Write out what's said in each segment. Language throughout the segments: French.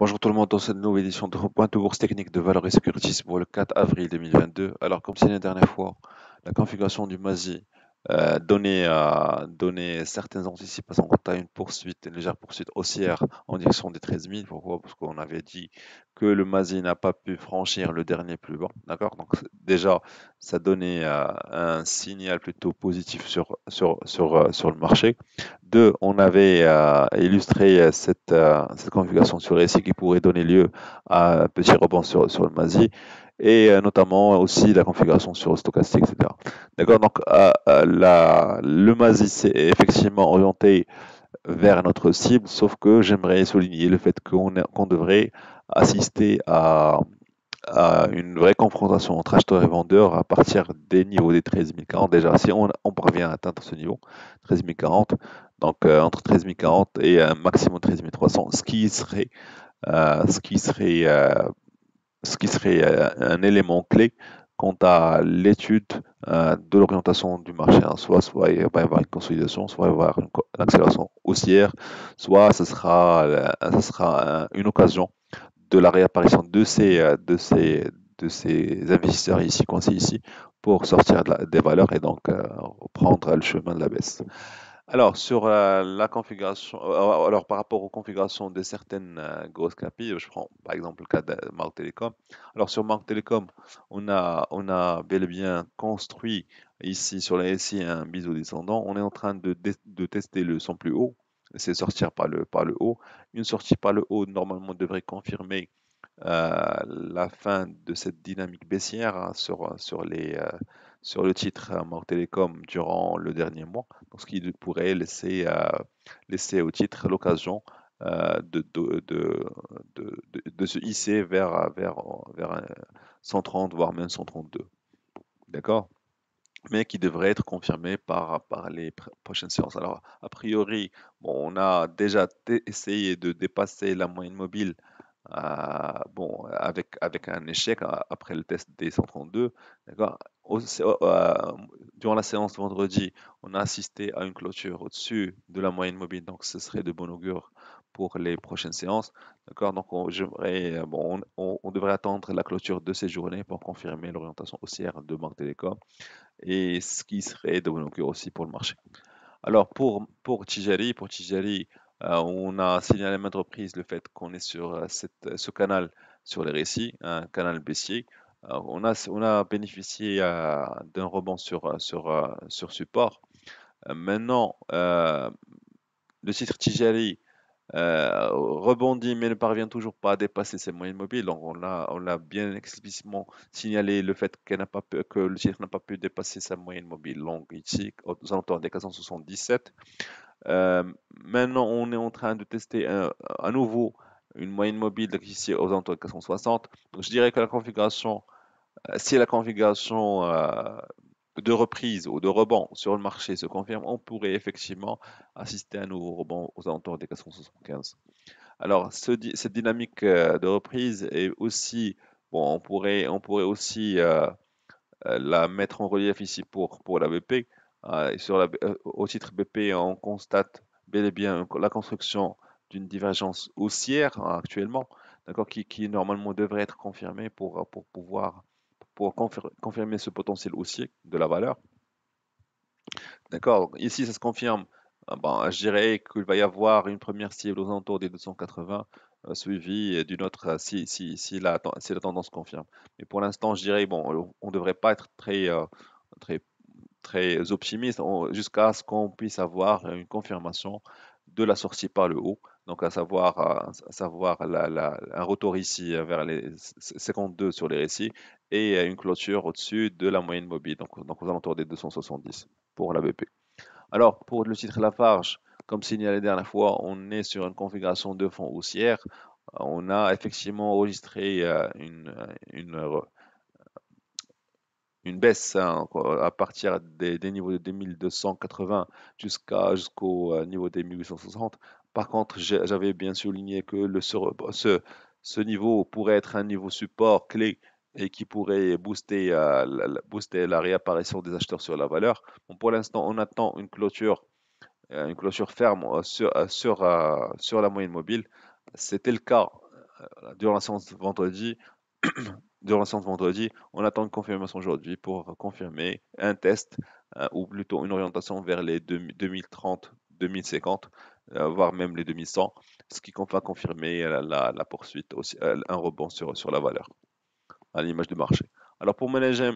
Bonjour tout le monde, dans cette nouvelle édition de Point de bourse technique de Valeurs et Securities pour le 4 avril 2022. Alors, comme c'est la dernière fois, la configuration du MASI donnait certaines anticipations quant à une légère poursuite haussière en direction des 13 000. Pourquoi? Parce qu'on avait dit que le MASI n'a pas pu franchir le dernier plus bas. D'accord? Donc, déjà, ça donnait un signal plutôt positif sur le marché. Deux, on avait illustré cette configuration sur RSI qui pourrait donner lieu à un petit rebond sur le MASI et notamment aussi la configuration sur le stochastique, etc. D'accord, donc le MASI s'est effectivement orienté vers notre cible, sauf que j'aimerais souligner le fait qu'on devrait assister à une vraie confrontation entre acheteurs et vendeurs à partir des niveaux des 13 040. Déjà, si on parvient à atteindre ce niveau, 13 040, donc entre 13 040 et un maximum 13 300, euh, ce qui serait, euh, ce qui serait un élément clé quant à l'étude de l'orientation du marché. Hein. Soit il va y avoir une consolidation, soit il va y avoir une accélération haussière, soit ce sera une occasion de la réapparition de ces investisseurs ici, coincés ici, pour sortir des valeurs et donc reprendre le chemin de la baisse. Alors, sur la configuration, alors par rapport aux configurations de certaines grosses capilles, je prends par exemple le cas de Marc Telecom. Alors, sur Marc Telecom, on a bel et bien construit ici sur la SI un biseau descendant. On est en train de tester le son plus haut, c'est sortir par le haut. Une sortie par le haut, normalement, devrait confirmer la fin de cette dynamique baissière hein, sur le titre Mort Télécom durant le dernier mois, donc ce qui pourrait laisser au titre l'occasion de se hisser vers un 130, voire même 132. D'accord? Mais qui devrait être confirmé par les prochaines séances. Alors, a priori, bon, on a déjà essayé de dépasser la moyenne mobile bon, avec un échec après le test des 132. D'accord. Durant la séance de vendredi, on a assisté à une clôture au-dessus de la moyenne mobile, donc ce serait de bon augure pour les prochaines séances. D'accord. Donc, bon, on devrait attendre la clôture de ces journées pour confirmer l'orientation haussière de Banque Télécom et ce qui serait de bon augure aussi pour le marché. Alors pour Tijari, on a signalé à maintes reprises le fait qu'on est sur ce canal sur les récits, un canal baissier. On a bénéficié d'un rebond sur support. Maintenant, le titre Tijari rebondit mais ne parvient toujours pas à dépasser ses moyennes mobiles. Donc on l'a bien explicitement signalé le fait que le titre n'a pas pu dépasser sa moyenne mobile longue ici aux alentours des 477. Euh, Maintenant, on est en train de tester à nouveau une moyenne mobile donc ici aux alentours de 460. Donc, je dirais que si la configuration de reprise ou de rebond sur le marché se confirme, on pourrait effectivement assister à un nouveau rebond aux alentours des 475. Alors, cette dynamique de reprise est aussi, bon, on pourrait aussi la mettre en relief ici pour la BP. Au titre BP, on constate bel et bien la construction d'une divergence haussière hein, actuellement, d'accord, qui normalement devrait être confirmée pour pouvoir confirmer ce potentiel haussier de la valeur. D'accord, donc ici ça se confirme. Bon, je dirais qu'il va y avoir une première cible aux alentours des 280, suivie d'une autre si la tendance confirme. Mais pour l'instant, je dirais, bon, on ne devrait pas être très, très optimiste jusqu'à ce qu'on puisse avoir une confirmation de la sortie par le haut. Donc, à savoir un retour ici vers les 52 sur les récits et une clôture au-dessus de la moyenne mobile, donc aux alentours des 270 pour la BP. Alors, pour le titre Lafarge, comme signalé la dernière fois, on est sur une configuration de fond haussière. On a effectivement enregistré une baisse hein, à partir des niveaux de 2280 jusqu'au niveau des 1860. Par contre, j'avais bien souligné que ce niveau pourrait être un niveau support clé et qui pourrait booster la réapparition des acheteurs sur la valeur. Bon, pour l'instant, on attend une clôture ferme sur la moyenne mobile. C'était le cas durant la séance de vendredi, durant la séance de vendredi, on attend une confirmation aujourd'hui pour confirmer un test ou plutôt une orientation vers les 2030, 2050, voire même les 2100, ce qui va confirmer la poursuite aussi, un rebond sur la valeur à l'image du marché. Alors pour manager,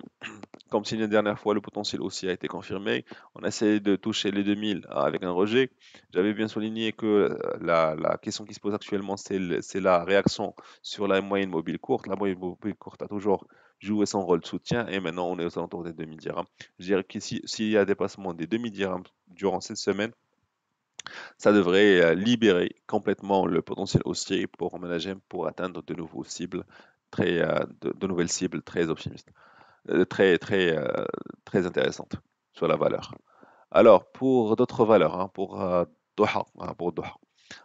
comme si la dernière fois le potentiel aussi a été confirmé, on a essayé de toucher les 2000 avec un rejet. J'avais bien souligné que la question qui se pose actuellement, c'est la réaction sur la moyenne mobile courte. La moyenne mobile courte a toujours joué son rôle de soutien et maintenant on est aux alentours des 2000 dirhams. Je dirais que s'il y a dépassement des 2000 dirhams durant cette semaine, ça devrait libérer complètement le potentiel haussier pour manager pour atteindre de nouveaux cibles de nouvelles cibles très optimistes, très intéressantes sur la valeur. Alors, pour d'autres valeurs, hein, Doha, pour Doha.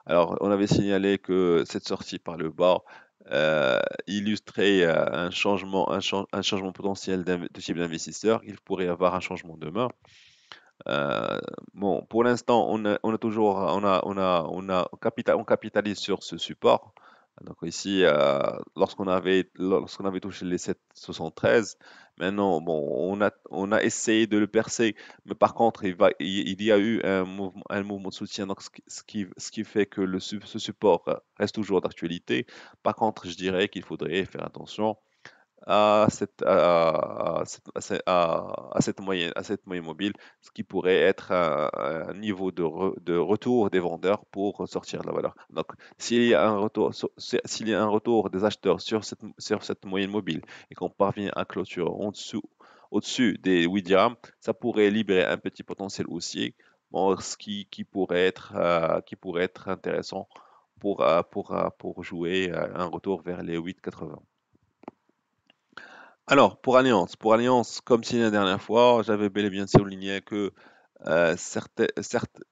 Alors, on avait signalé que cette sortie par le bas illustrait un changement potentiel de type d'investisseur. Il pourrait y avoir un changement demain. Bon, pour l'instant, on a toujours, on capitalise sur ce support. Donc ici, lorsqu'on avait touché les 7,73, maintenant, bon, on a essayé de le percer, mais par contre, il y a eu un mouvement de soutien, donc ce qui fait que ce support reste toujours d'actualité. Par contre, je dirais qu'il faudrait faire attention à cette moyenne mobile, ce qui pourrait être un niveau de retour des vendeurs pour sortir de la valeur. Donc, s'il y a un retour des acheteurs sur cette moyenne mobile et qu'on parvient à clôture au-dessus des 8 dirhams, ça pourrait libérer un petit potentiel haussier, bon, qui pourrait être intéressant pour jouer un retour vers les 8,80. Alors, pour Alliance, comme si la dernière fois, j'avais bel et bien souligné que certes,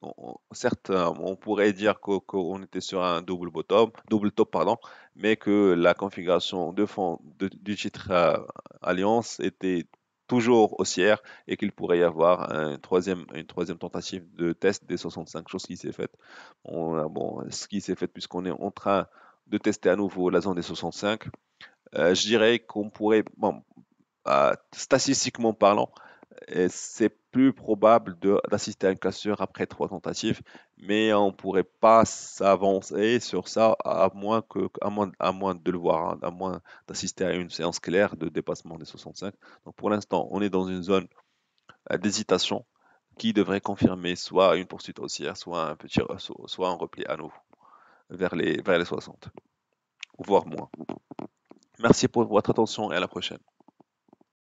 on pourrait dire qu'on était sur un double top, pardon, mais que la configuration de fond du titre Alliance était toujours haussière et qu'il pourrait y avoir une troisième tentative de test des 65, chose qui s'est faite. Bon, ce qui s'est fait puisqu'on est en train de tester à nouveau la zone des 65. Je dirais qu'on pourrait, bon, statistiquement parlant, c'est plus probable d'assister à une cassure après trois tentatives, mais on ne pourrait pas s'avancer sur ça à moins de le voir, hein, à moins d'assister à une séance claire de dépassement des 65. Donc pour l'instant, on est dans une zone d'hésitation qui devrait confirmer soit une poursuite haussière, soit un repli à nouveau vers les 60, voire moins. Merci pour votre attention et à la prochaine.